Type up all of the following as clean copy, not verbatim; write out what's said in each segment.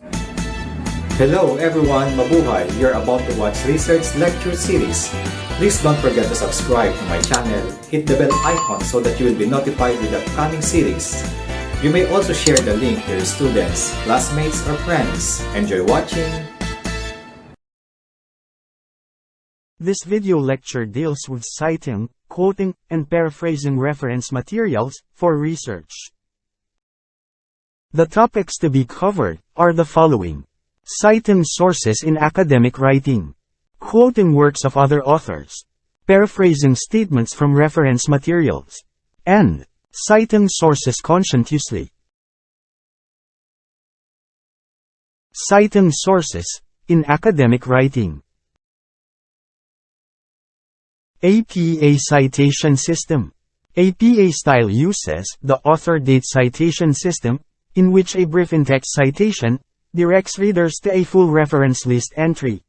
Hello everyone, mabuhay! You're about to watch Research Lecture Series. Please don't forget to subscribe to my channel, hit the bell icon so that you will be notified with the upcoming series. You may also share the link to your students, classmates, or friends. Enjoy watching! This video lecture deals with citing, quoting, and paraphrasing reference materials for research. The topics to be covered are the following: citing sources in academic writing, quoting works of other authors, paraphrasing statements from reference materials, and citing sources conscientiously. Citing sources in academic writing. APA citation system. APA style uses the author date citation system, in which a brief in-text citation directs readers to a full reference list entry.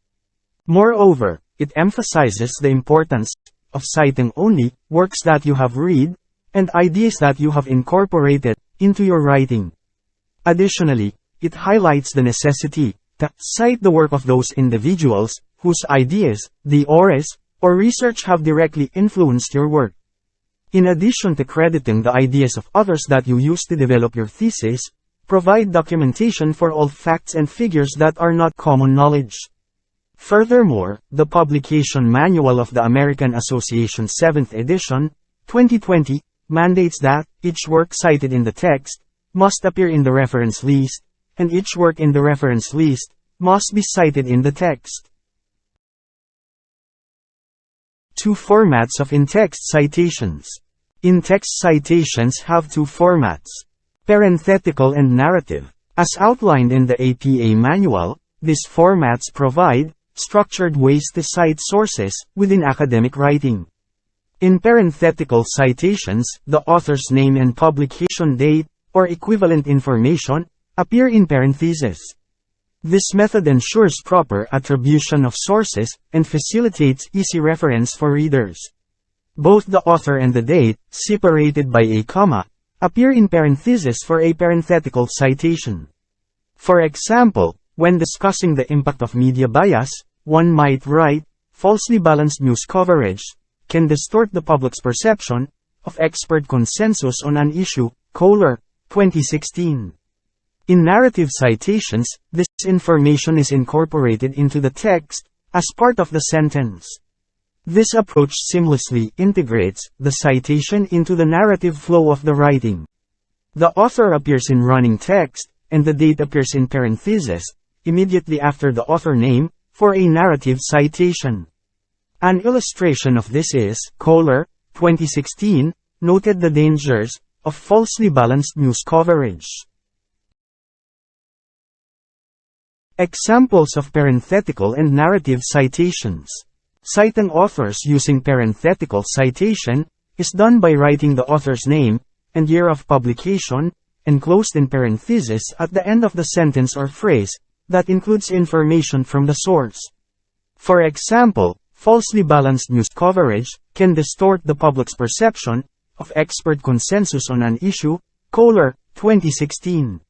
Moreover, it emphasizes the importance of citing only works that you have read and ideas that you have incorporated into your writing. Additionally, it highlights the necessity to cite the work of those individuals whose ideas, theories, or research have directly influenced your work. In addition to crediting the ideas of others that you use to develop your thesis, provide documentation for all facts and figures that are not common knowledge. Furthermore, the Publication Manual of the American Association 7th edition, 2020, mandates that each work cited in the text must appear in the reference list, and each work in the reference list must be cited in the text. Two formats of in-text citations. In-text citations have two formats: parenthetical and narrative. As outlined in the APA manual, these formats provide structured ways to cite sources within academic writing. In parenthetical citations, the author's name and publication date, or equivalent information, appear in parentheses. This method ensures proper attribution of sources and facilitates easy reference for readers. Both the author and the date, separated by a comma, appear in parentheses for a parenthetical citation. For example, when discussing the impact of media bias, one might write, "Falsely balanced news coverage can distort the public's perception of expert consensus on an issue, Kohler, 2016. In narrative citations, this information is incorporated into the text as part of the sentence. This approach seamlessly integrates the citation into the narrative flow of the writing. The author appears in running text, and the date appears in parentheses, immediately after the author name, for a narrative citation. An illustration of this is, Kohler, 2016, noted the dangers of falsely balanced news coverage. Examples of parenthetical and narrative citations. Citing authors using parenthetical citation is done by writing the author's name and year of publication, enclosed in parentheses at the end of the sentence or phrase that includes information from the source. For example, falsely balanced news coverage can distort the public's perception of expert consensus on an issue, Kohler, 2016.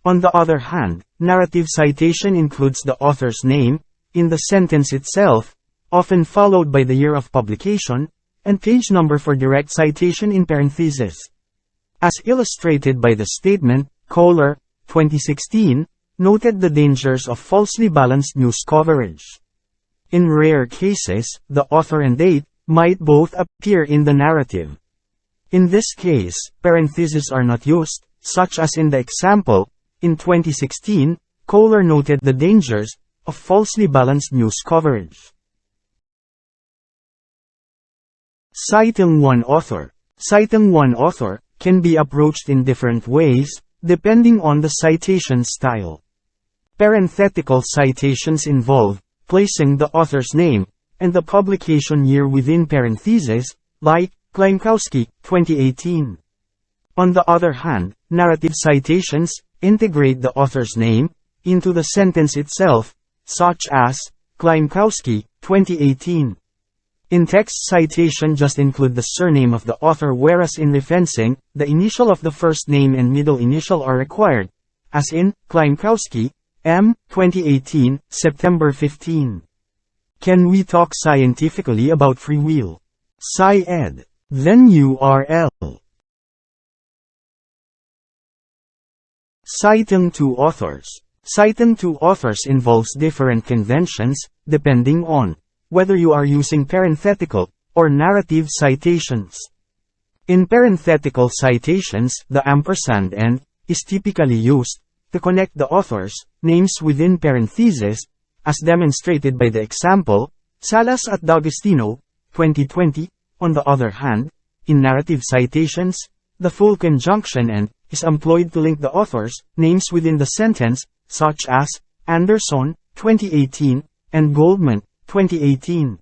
On the other hand, narrative citation includes the author's name in the sentence itself, often followed by the year of publication, and page number for direct citation in parentheses. As illustrated by the statement, Kohler, 2016, noted the dangers of falsely balanced news coverage. In rare cases, the author and date might both appear in the narrative. In this case, parentheses are not used, such as in the example, in 2016, Kohler noted the dangers of falsely balanced news coverage. Citing one author. Citing one author can be approached in different ways, depending on the citation style. Parenthetical citations involve placing the author's name and the publication year within parentheses, like Klainkowski, 2018. On the other hand, narrative citations integrate the author's name into the sentence itself, such as Klainkowski, 2018. In-text citation just include the surname of the author, whereas in referencing, the initial of the first name and middle initial are required, as in Klainkowski, M. 2018, September 15. Can we talk scientifically about free will? Sci-Ed. Then URL. Citing two authors. Citing two authors involves different conventions, depending on whether you are using parenthetical or narrative citations. In parenthetical citations, the ampersand and is typically used to connect the author's names within parentheses, as demonstrated by the example, Salas at D'Agostino, 2020. On the other hand, in narrative citations, the full conjunction and is employed to link the author's names within the sentence, such as Anderson, 2018, and Goldman, 2018.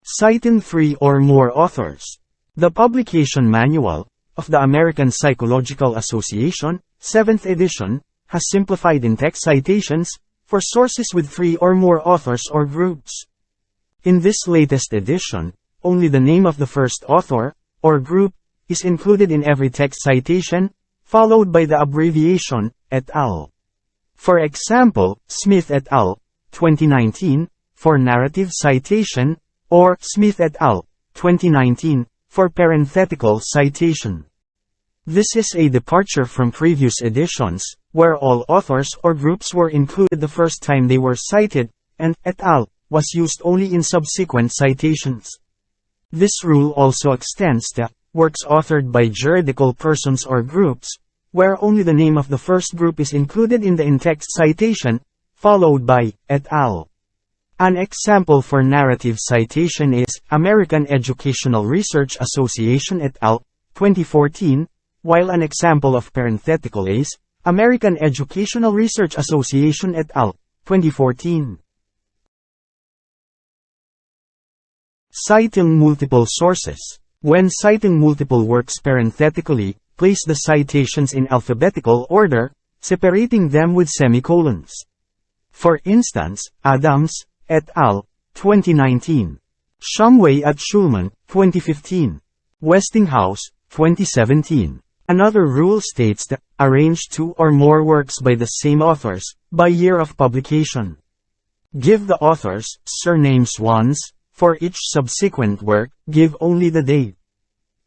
Citing three or more authors. The Publication Manual of the American Psychological Association, 7th edition, has simplified in-text citations for sources with three or more authors or groups. In this latest edition, only the name of the first author, or group, is included in every text citation, followed by the abbreviation, et al. For example, Smith et al., 2019, for narrative citation, or Smith et al., 2019, for parenthetical citation. This is a departure from previous editions, where all authors or groups were included the first time they were cited, and et al. Was used only in subsequent citations. This rule also extends to works authored by juridical persons or groups, where only the name of the first group is included in the in-text citation, followed by et al. An example for narrative citation is American Educational Research Association et al., 2014, while an example of parenthetical is American Educational Research Association et al., 2014. Citing multiple sources. When citing multiple works parenthetically, place the citations in alphabetical order, separating them with semicolons. For instance, Adams, et al., 2019. Shumway at Schulman, 2015. Westinghouse, 2017. Another rule states that arrange two or more works by the same authors, by year of publication. Give the authors' surnames once. For each subsequent work, give only the date.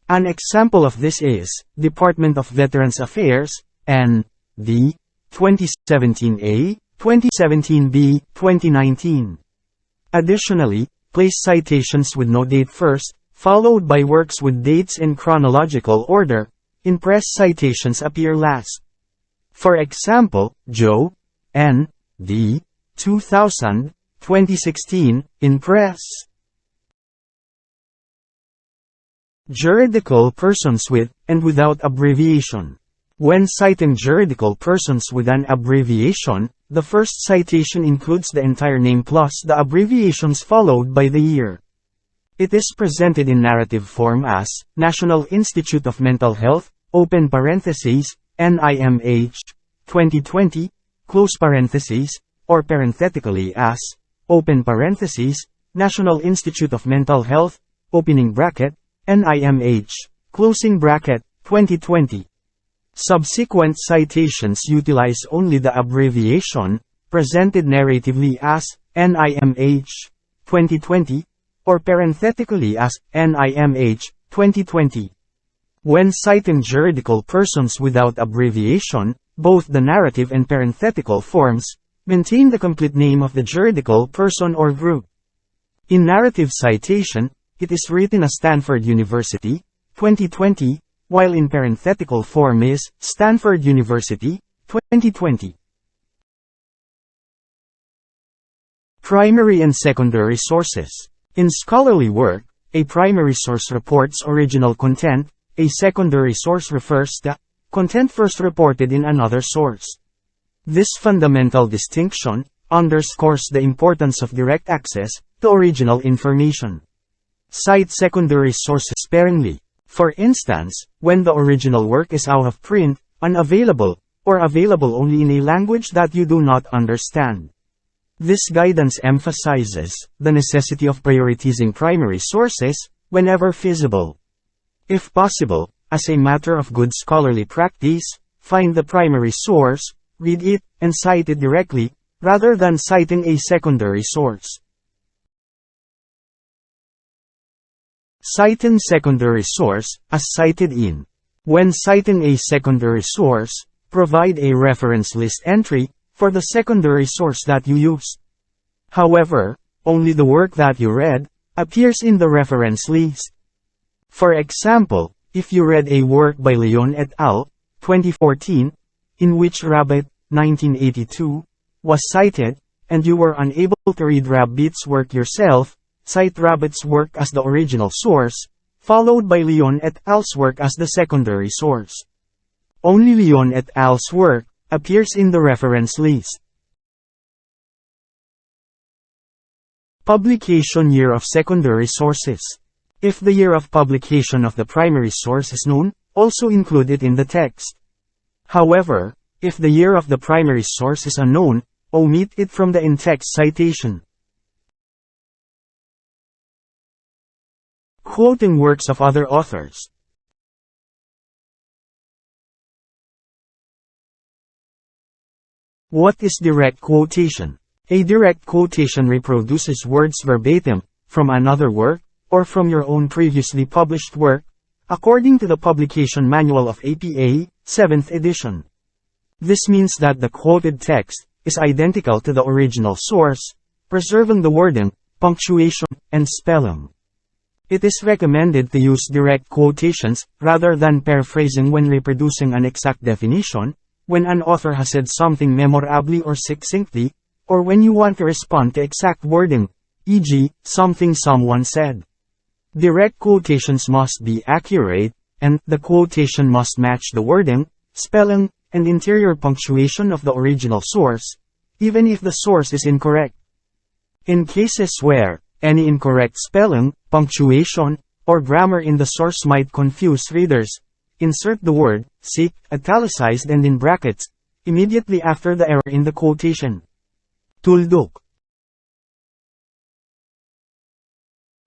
An example of this is Department of Veterans Affairs, N.D., 2017A, 2017B, 2019. Additionally, place citations with no date first, followed by works with dates in chronological order. In press citations appear last. For example, Joe, N.D., 2000, 2016, in press. Juridical persons with, and without abbreviation. When citing juridical persons with an abbreviation, the first citation includes the entire name plus the abbreviations followed by the year. It is presented in narrative form as, National Institute of Mental Health, open parentheses, NIMH, 2020, close parentheses, or parenthetically as, open parentheses, National Institute of Mental Health, opening bracket, NIMH, closing bracket, 2020. Subsequent citations utilize only the abbreviation, presented narratively as, NIMH, 2020, or parenthetically as, NIMH, 2020. When citing juridical persons without abbreviation, both the narrative and parenthetical forms maintain the complete name of the juridical person or group. In narrative citation, it is written as Stanford University, 2020, while in parenthetical form is Stanford University, 2020. Primary and secondary sources. In scholarly work, a primary source reports original content, a secondary source refers to content first reported in another source. This fundamental distinction underscores the importance of direct access to original information. Cite secondary sources sparingly. For instance, when the original work is out of print, unavailable, or available only in a language that you do not understand. This guidance emphasizes the necessity of prioritizing primary sources whenever feasible. If possible, as a matter of good scholarly practice, find the primary source, read it, and cite it directly, rather than citing a secondary source. Citing secondary source, as cited in. When citing a secondary source, provide a reference list entry for the secondary source that you used. However, only the work that you read appears in the reference list. For example, if you read a work by Leon et al., 2014, in which Rabbit, 1982, was cited, and you were unable to read Rabbit's work yourself, cite Rabbit's work as the original source, followed by Leon et al.'s work as the secondary source. Only Leon et al.'s work appears in the reference list. Publication year of secondary sources. If the year of publication of the primary source is known, also include it in the text. However, if the year of the primary source is unknown, omit it from the in-text citation. Quoting works of other authors. What is direct quotation? A direct quotation reproduces words verbatim, from another work, or from your own previously published work, according to the Publication Manual of APA, 7th edition. This means that the quoted text is identical to the original source, preserving the wording, punctuation, and spelling. It is recommended to use direct quotations, rather than paraphrasing when reproducing an exact definition, when an author has said something memorably or succinctly, or when you want to respond to exact wording, e.g., something someone said. Direct quotations must be accurate, and the quotation must match the wording, spelling, and interior punctuation of the original source, even if the source is incorrect. In cases where any incorrect spelling, punctuation, or grammar in the source might confuse readers, insert the word "sick" italicized and in brackets immediately after the error in the quotation. Tuldok.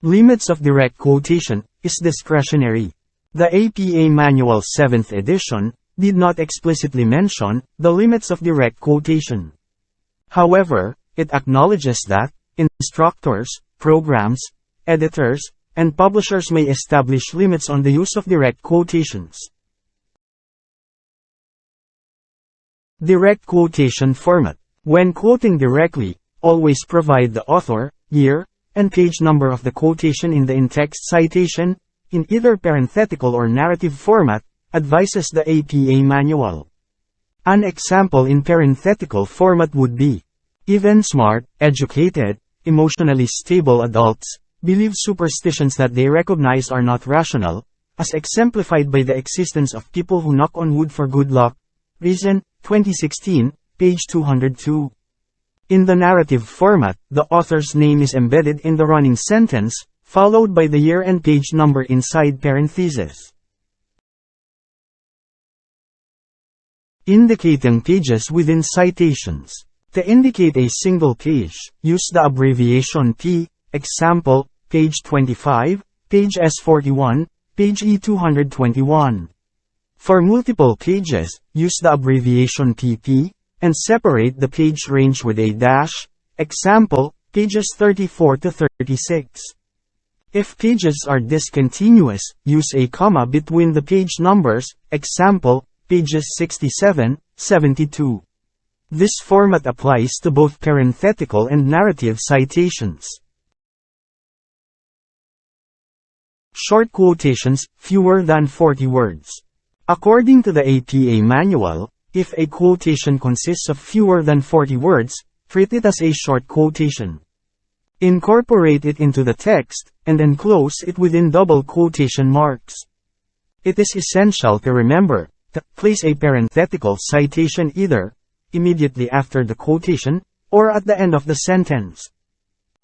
Limits of direct quotation is discretionary. The APA Manual 7th edition did not explicitly mention the limits of direct quotation. However, it acknowledges that instructors, programs, editors, and publishers may establish limits on the use of direct quotations. Direct quotation format. When quoting directly, always provide the author, year, and page number of the quotation in the in-text citation, in either parenthetical or narrative format, advises the APA Manual. An example in parenthetical format would be, even smart, educated, emotionally stable adults believe superstitions that they recognize are not rational, as exemplified by the existence of people who knock on wood for good luck. Reason, 2016, page 202. In the narrative format, the author's name is embedded in the running sentence, followed by the year and page number inside parentheses. Indicating pages within citations. To indicate a single page, use the abbreviation P, example, page 25, page S41, page E221. For multiple pages, use the abbreviation PP, and separate the page range with a dash, example, pages 34 to 36. If pages are discontinuous, use a comma between the page numbers, example, pages 67, 72. This format applies to both parenthetical and narrative citations. Short quotations, fewer than 40 words. According to the APA Manual, if a quotation consists of fewer than 40 words, treat it as a short quotation. Incorporate it into the text, and enclose it within double quotation marks. It is essential to remember to place a parenthetical citation either immediately after the quotation, or at the end of the sentence.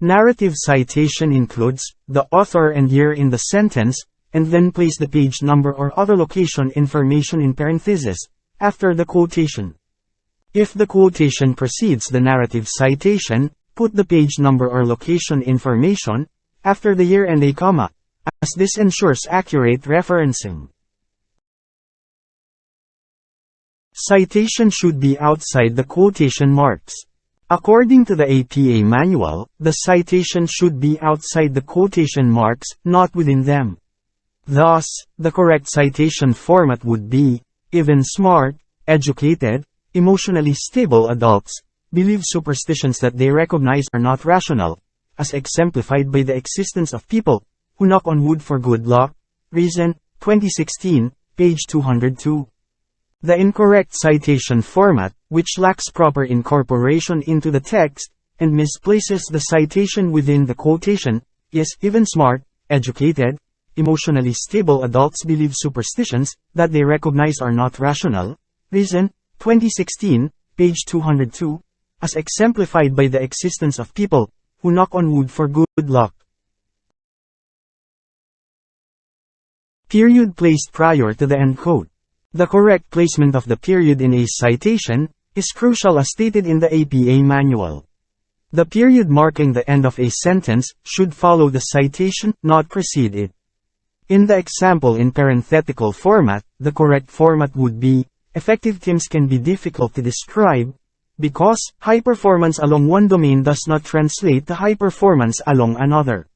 Narrative citation includes the author and year in the sentence, and then place the page number or other location information in parentheses after the quotation. If the quotation precedes the narrative citation, put the page number or location information after the year and a comma, as this ensures accurate referencing. Citation should be outside the quotation marks. According to the APA manual, the citation should be outside the quotation marks, not within them. Thus, the correct citation format would be, even smart, educated, emotionally stable adults believe superstitions that they recognize are not rational, as exemplified by the existence of people who knock on wood for good luck. Reason, 2016, page 202. The incorrect citation format, which lacks proper incorporation into the text, and misplaces the citation within the quotation, is even smart, educated, emotionally stable adults believe superstitions that they recognize are not rational. Reason, 2016, page 202, as exemplified by the existence of people who knock on wood for good luck. Period placed prior to the end quote. The correct placement of the period in a citation is crucial as stated in the APA manual. The period marking the end of a sentence should follow the citation, not precede it. In the example in parenthetical format, the correct format would be, effective teams can be difficult to describe, because high performance along one domain does not translate to high performance along another.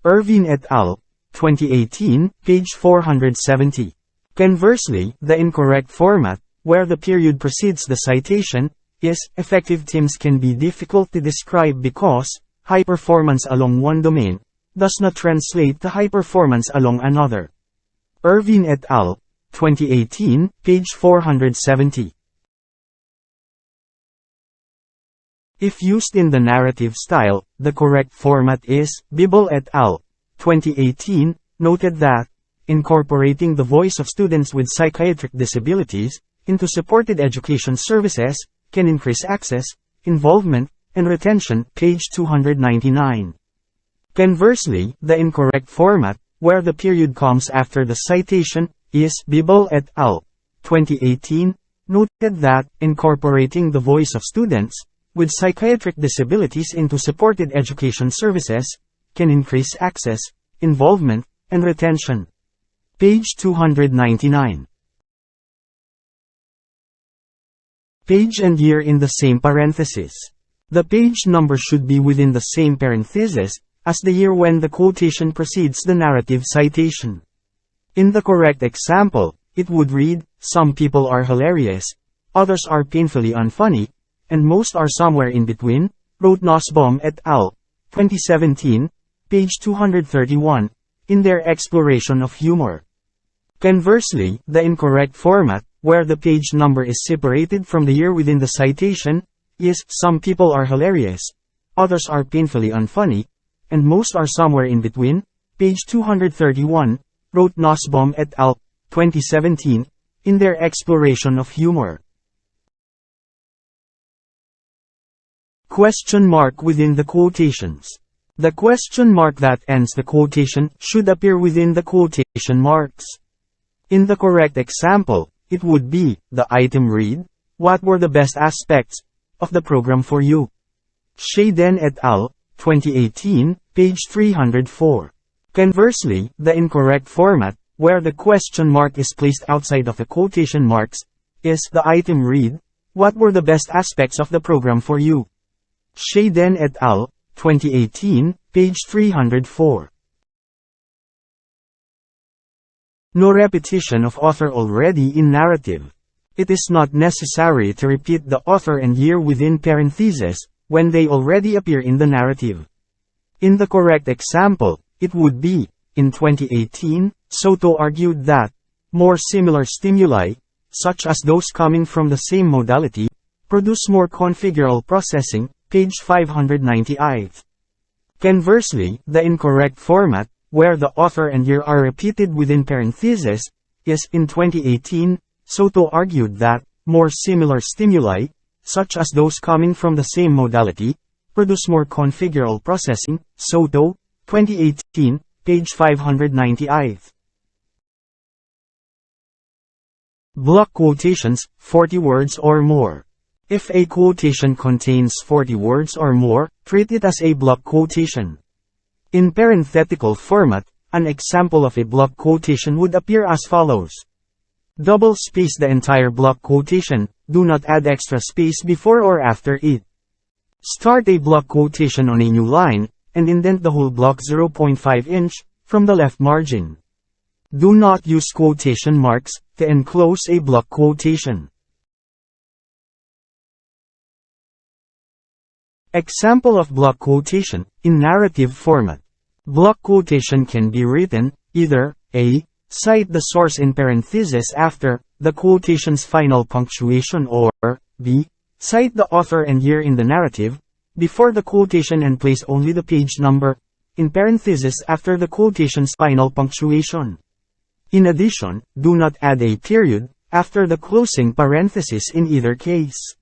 Irvine et al., 2018, page 470. Conversely, the incorrect format, where the period precedes the citation, is, effective teams can be difficult to describe because, high performance along one domain, does not translate to high performance along another. Irvine et al., 2018, page 470. If used in the narrative style, the correct format is, Bibble et al., 2018, noted that, incorporating the voice of students with psychiatric disabilities into supported education services can increase access, involvement, and retention. Page 299. Conversely, the incorrect format, where the period comes after the citation, is Bibble et al., 2018, noted that incorporating the voice of students with psychiatric disabilities into supported education services can increase access, involvement, and retention. Page 299. Page and year in the same parenthesis. The page number should be within the same parenthesis as the year when the quotation precedes the narrative citation. In the correct example, it would read, some people are hilarious, others are painfully unfunny, and most are somewhere in between, wrote Nussbaum et al., 2017, page 231, in their exploration of humor. Conversely, the incorrect format, where the page number is separated from the year within the citation, is, some people are hilarious, others are painfully unfunny, and most are somewhere in between, page 231, wrote Nussbaum et al., 2017, in their exploration of humor. Question mark within the quotations. The question mark that ends the quotation should appear within the quotation marks. In the correct example, it would be, the item read, what were the best aspects of the program for you? Shaden et al., 2018, page 304. Conversely, the incorrect format, where the question mark is placed outside of the quotation marks, is, the item read, what were the best aspects of the program for you? Shaden et al., 2018, page 304. No repetition of author already in narrative. It is not necessary to repeat the author and year within parentheses when they already appear in the narrative. In the correct example, it would be, in 2018, Soto argued that more similar stimuli, such as those coming from the same modality, produce more configural processing. Page 598. Conversely, the incorrect format, where the author and year are repeated within parentheses, is, in 2018, Soto argued that more similar stimuli, such as those coming from the same modality, produce more configural processing. Soto, 2018, page 598. Block quotations, 40 words or more. If a quotation contains 40 words or more, treat it as a block quotation. In parenthetical format, an example of a block quotation would appear as follows. Double space the entire block quotation, do not add extra space before or after it. Start a block quotation on a new line, and indent the whole block 0.5 inch from the left margin. Do not use quotation marks to enclose a block quotation. Example of block quotation in narrative format. Block quotation can be written either a. Cite the source in parentheses after the quotation's final punctuation, or b. Cite the author and year in the narrative before the quotation and place only the page number in parentheses after the quotation's final punctuation. In addition, do not add a period after the closing parenthesis in either case.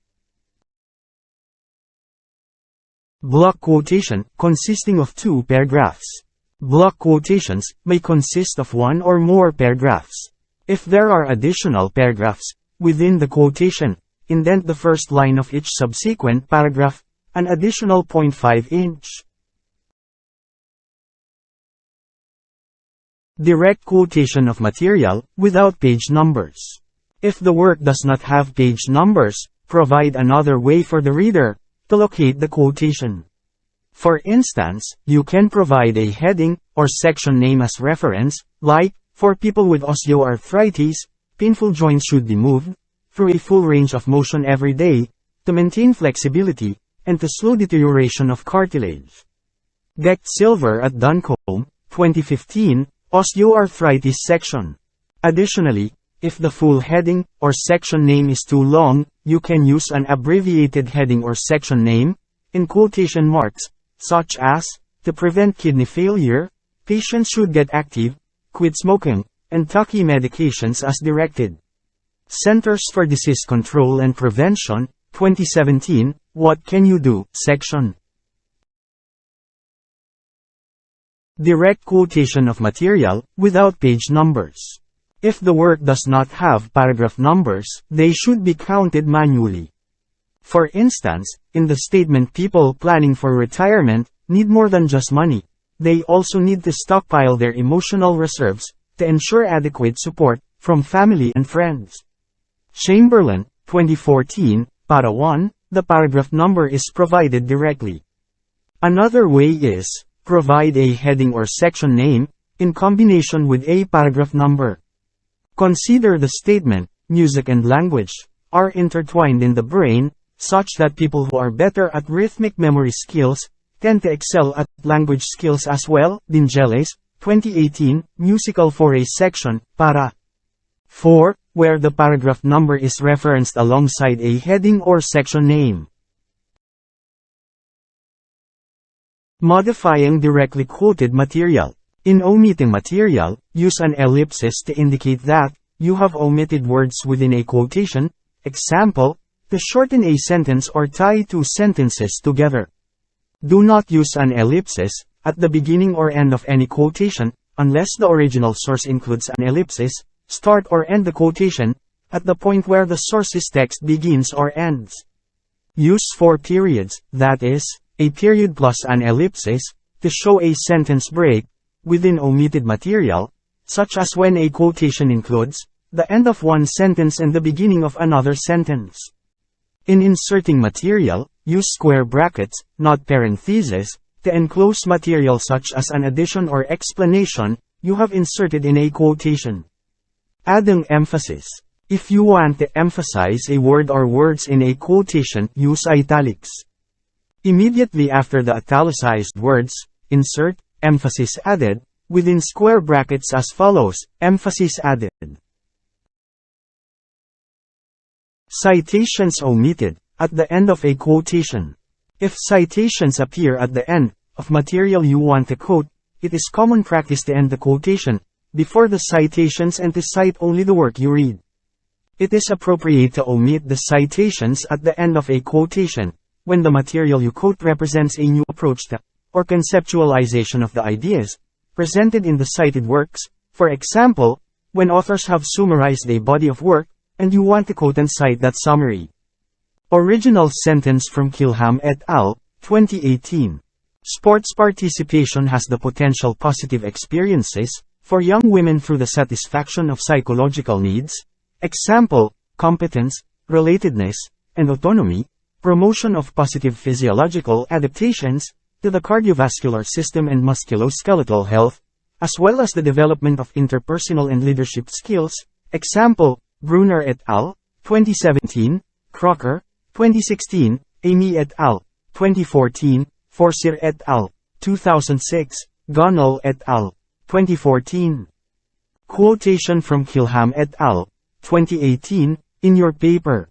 Block quotation consisting of two paragraphs. Block quotations may consist of one or more paragraphs. If there are additional paragraphs within the quotation, indent the first line of each subsequent paragraph an additional 0.5 inch. Direct quotation of material without page numbers. If the work does not have page numbers, provide another way for the reader to locate the quotation. For instance, you can provide a heading or section name as reference, like, for people with osteoarthritis, painful joints should be moved through a full range of motion every day to maintain flexibility and to slow deterioration of cartilage. Gecht Silver at Duncombe, 2015, Osteoarthritis section. Additionally, if the full heading or section name is too long, you can use an abbreviated heading or section name in quotation marks, such as, to prevent kidney failure, patients should get active, quit smoking, and Tucky medications as directed. Centers for Disease Control and Prevention, 2017, What Can You Do? Section. Direct quotation of material without page numbers. If the work does not have paragraph numbers, they should be counted manually. For instance, in the statement people planning for retirement need more than just money. They also need to stockpile their emotional reserves to ensure adequate support from family and friends. Chamberlain, 2014, Para 1, the paragraph number is provided directly. Another way is, provide a heading or section name in combination with a paragraph number. Consider the statement, music and language are intertwined in the brain, such that people who are better at rhythmic memory skills tend to excel at language skills as well. Dingeles, 2018, Musical for a section, Para 4, where the paragraph number is referenced alongside a heading or section name. Modifying directly quoted material. In omitting material, use an ellipsis to indicate that you have omitted words within a quotation. Example, to shorten a sentence or tie two sentences together. Do not use an ellipsis at the beginning or end of any quotation, unless the original source includes an ellipsis. Start or end the quotation at the point where the source's text begins or ends. Use four periods, that is, a period plus an ellipsis, to show a sentence break within omitted material, such as when a quotation includes the end of one sentence and the beginning of another sentence. In inserting material, use square brackets, not parentheses, to enclose material such as an addition or explanation you have inserted in a quotation. Adding emphasis. If you want to emphasize a word or words in a quotation, use italics. Immediately after the italicized words, insert emphasis added within square brackets as follows: emphasis added. Citations omitted at the end of a quotation. If citations appear at the end of material you want to quote, it is common practice to end the quotation before the citations and to cite only the work you read. It is appropriate to omit the citations at the end of a quotation when the material you quote represents a new approach to or conceptualization of the ideas presented in the cited works. For example, when authors have summarized a body of work and you want to quote and cite that summary. Original sentence from Kilham et al., 2018. Sports participation has the potential positive experiences for young women through the satisfaction of psychological needs, Example, competence, relatedness, and autonomy, promotion of positive physiological adaptations to the cardiovascular system and musculoskeletal health, as well as the development of interpersonal and leadership skills. Example, Brunner et al., 2017, Crocker, 2016, Amy et al., 2014, Forsyth et al., 2006, Gonal et al., 2014. Quotation from Kilham et al., 2018, in your paper.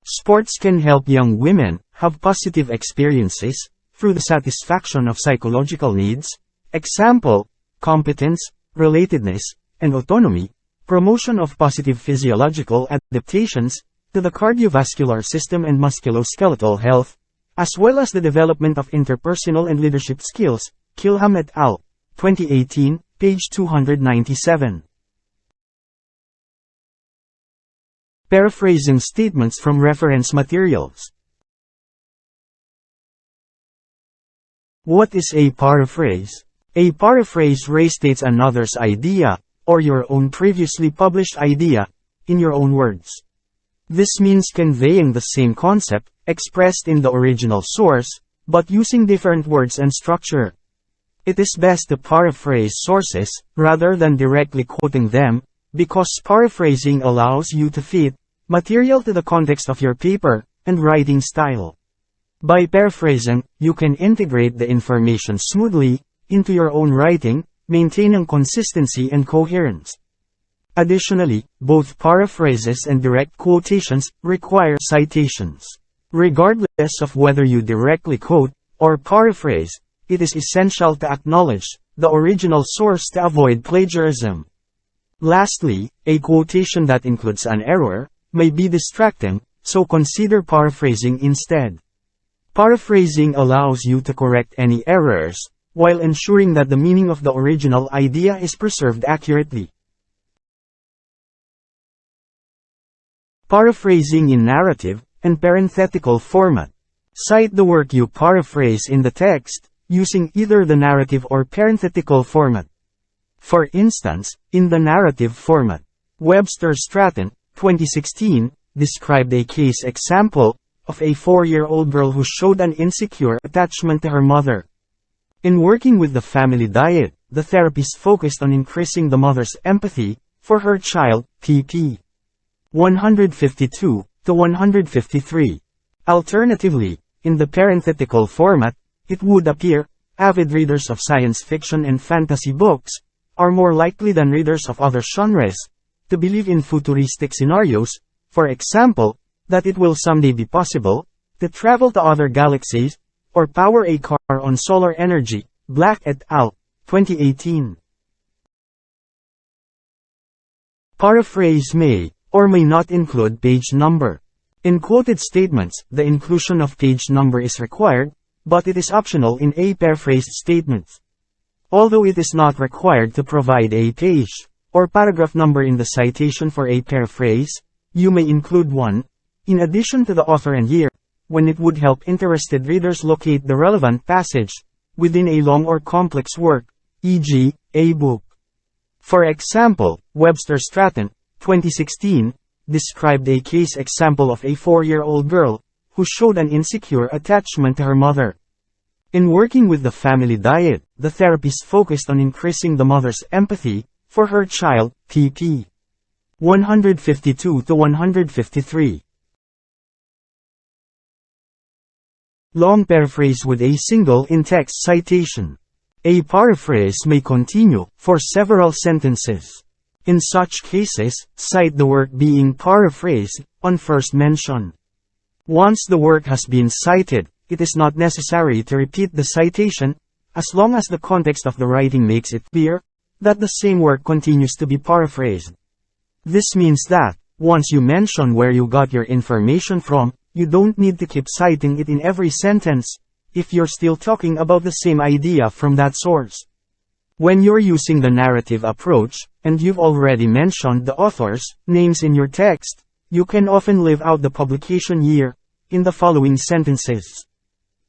Sports can help young women have positive experiences through the satisfaction of psychological needs. Example, competence, relatedness, and autonomy, promotion of positive physiological adaptations to the cardiovascular system and musculoskeletal health, as well as the development of interpersonal and leadership skills. Kilham et al., 2018, page 297. Paraphrasing statements from reference materials. What is a paraphrase? A paraphrase restates another's idea, or your own previously published idea, in your own words. This means conveying the same concept, expressed in the original source, but using different words and structure. It is best to paraphrase sources, rather than directly quoting them, because paraphrasing allows you to fit material to the context of your paper and writing style. By paraphrasing, you can integrate the information smoothly into your own writing, maintaining consistency and coherence. Additionally, both paraphrases and direct quotations require citations. Regardless of whether you directly quote or paraphrase, it is essential to acknowledge the original source to avoid plagiarism. Lastly, a quotation that includes an error may be distracting, so consider paraphrasing instead. Paraphrasing allows you to correct any errors, while ensuring that the meaning of the original idea is preserved accurately. Paraphrasing in narrative and parenthetical format. Cite the work you paraphrase in the text, using either the narrative or parenthetical format. For instance, in the narrative format, Webster Stratton, 2016, described a case example of a 4-year-old girl who showed an insecure attachment to her mother. In working with the family diet, the therapist focused on increasing the mother's empathy for her child, pp. 152 to 153. Alternatively, in the parenthetical format, it would appear, avid readers of science fiction and fantasy books are more likely than readers of other genres to believe in futuristic scenarios, for example, that it will someday be possible to travel to other galaxies or power a car on solar energy. Black et al., 2018. Paraphrase may or may not include page number. In quoted statements, the inclusion of page number is required, but it is optional in a paraphrased statement. Although it is not required to provide a page or paragraph number in the citation for a paraphrase, you may include one, in addition to the author and year, when it would help interested readers locate the relevant passage within a long or complex work, e.g., a book. For example, Webster Stratton, 2016, described a case example of a 4-year-old girl who showed an insecure attachment to her mother. In working with the family diet, the therapist focused on increasing the mother's empathy for her child, pp. 152 to 153. Long paraphrase with a single in-text citation. A paraphrase may continue for several sentences. In such cases, cite the work being paraphrased on first mention. Once the work has been cited, it is not necessary to repeat the citation, as long as the context of the writing makes it clear that the same work continues to be paraphrased. This means that, once you mention where you got your information from, you don't need to keep citing it in every sentence, if you're still talking about the same idea from that source. When you're using the narrative approach, and you've already mentioned the authors' names in your text, you can often leave out the publication year in the following sentences.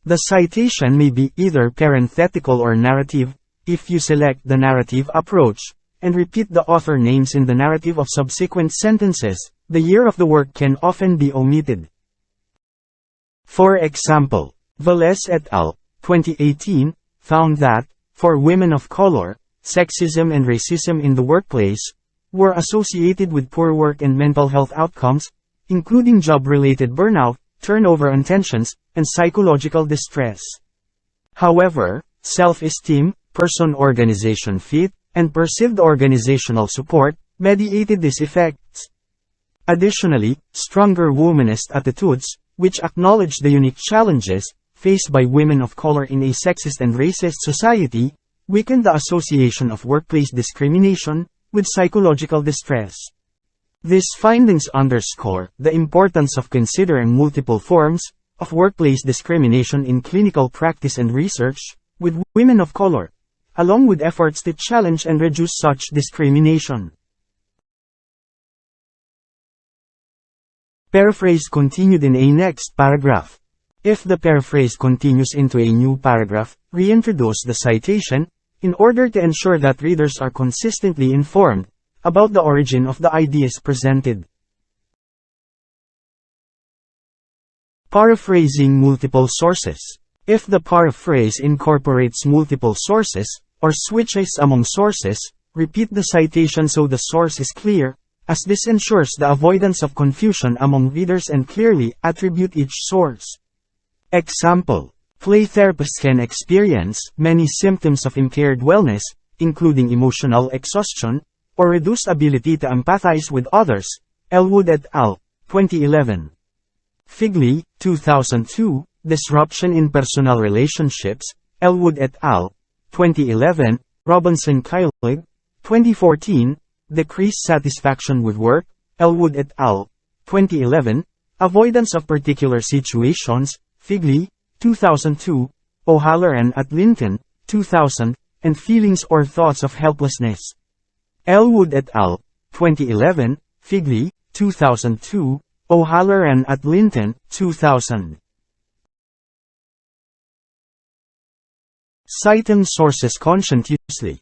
The citation may be either parenthetical or narrative. If you select the narrative approach, and repeat the author names in the narrative of subsequent sentences, the year of the work can often be omitted. For example, Velez et al. 2018 found that, for women of color, sexism and racism in the workplace were associated with poor work and mental health outcomes, including job-related burnout, turnover and tensions, and psychological distress. However, self-esteem, person-organization fit, and perceived organizational support mediated these effects. Additionally, stronger womanist attitudes, which acknowledge the unique challenges faced by women of color in a sexist and racist society, weaken the association of workplace discrimination with psychological distress. These findings underscore the importance of considering multiple forms of workplace discrimination in clinical practice and research with women of color, along with efforts to challenge and reduce such discrimination. Paraphrase continued in a next paragraph. If the paraphrase continues into a new paragraph, reintroduce the citation, in order to ensure that readers are consistently informed about the origin of the ideas presented. Paraphrasing multiple sources. If the paraphrase incorporates multiple sources, or switches among sources, repeat the citation so the source is clear, as this ensures the avoidance of confusion among readers and clearly attribute each source. Example: play therapists can experience many symptoms of impaired wellness, including emotional exhaustion, or reduced ability to empathize with others. Elwood et al. 2011. Figley, 2002, Disruption in Personal Relationships. Elwood et al. 2011, Robinson-Keilig, 2014, Decreased Satisfaction with Work. Elwood et al. 2011, Avoidance of Particular Situations. Figley, 2002, O'Halloran at Linton, 2000, and Feelings or Thoughts of Helplessness. Elwood et al. 2011, Figley, 2002, O'Halloran at Linton, 2000. Citing sources conscientiously.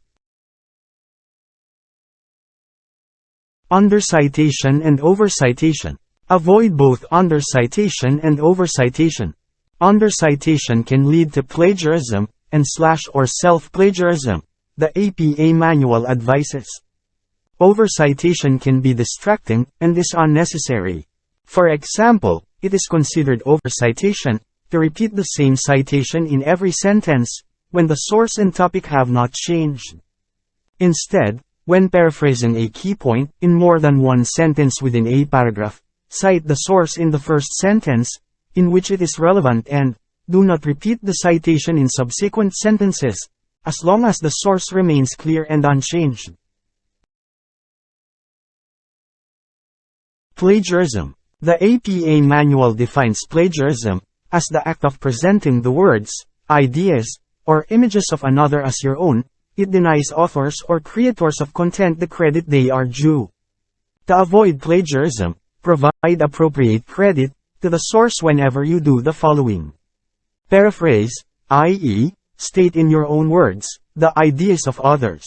Undercitation and overcitation. Avoid both undercitation and overcitation. Undercitation can lead to plagiarism and/or self-plagiarism, the APA manual advises. Overcitation can be distracting and is unnecessary. For example, it is considered overcitation to repeat the same citation in every sentence when the source and topic have not changed. Instead, when paraphrasing a key point in more than one sentence within a paragraph, cite the source in the first sentence in which it is relevant and do not repeat the citation in subsequent sentences, as long as the source remains clear and unchanged. Plagiarism. The APA manual defines plagiarism as the act of presenting the words, ideas, or images of another as your own. It denies authors or creators of content the credit they are due. To avoid plagiarism, provide appropriate credit to the source whenever you do the following. Paraphrase, i.e., state in your own words the ideas of others.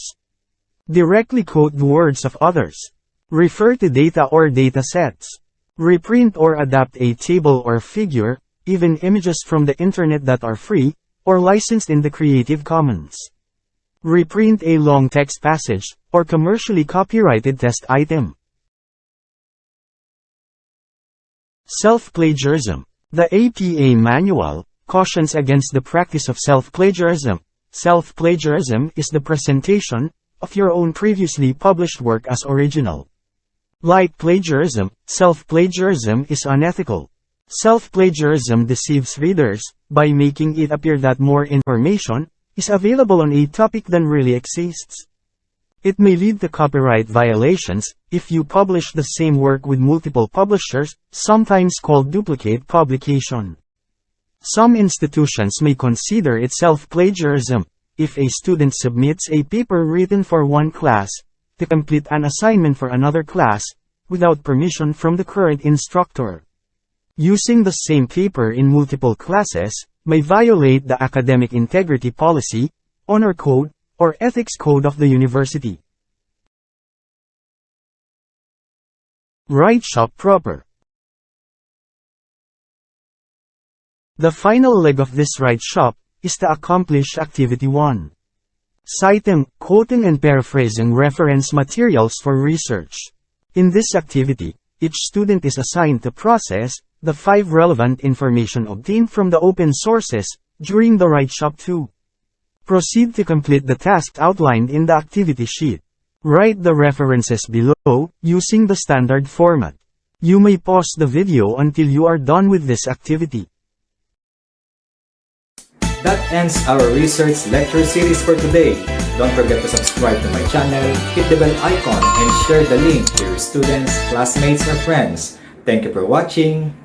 Directly quote the words of others. Refer to data or data sets. Reprint or adapt a table or figure, even images from the internet that are free or licensed in the Creative Commons. Reprint a long text passage or commercially copyrighted text item. Self-plagiarism. The APA manual cautions against the practice of self-plagiarism. Self-plagiarism is the presentation of your own previously published work as original. Like plagiarism, self-plagiarism is unethical. Self-plagiarism deceives readers by making it appear that more information is available on a topic than really exists. It may lead to copyright violations if you publish the same work with multiple publishers, sometimes called duplicate publication. Some institutions may consider it self-plagiarism if a student submits a paper written for one class to complete an assignment for another class without permission from the current instructor. Using the same paper in multiple classes may violate the academic integrity policy, honor code, or ethics code of the university. Write shop proper. The final leg of this write shop is to accomplish Activity 1. Citing, quoting and paraphrasing reference materials for research. In this activity, each student is assigned to process the 5 relevant information obtained from the open sources during the write shop 2. Proceed to complete the task outlined in the activity sheet. Write the references below using the standard format. You may pause the video until you are done with this activity. That ends our research lecture series for today. Don't forget to subscribe to my channel, hit the bell icon, and share the link to your students, classmates, or friends. Thank you for watching.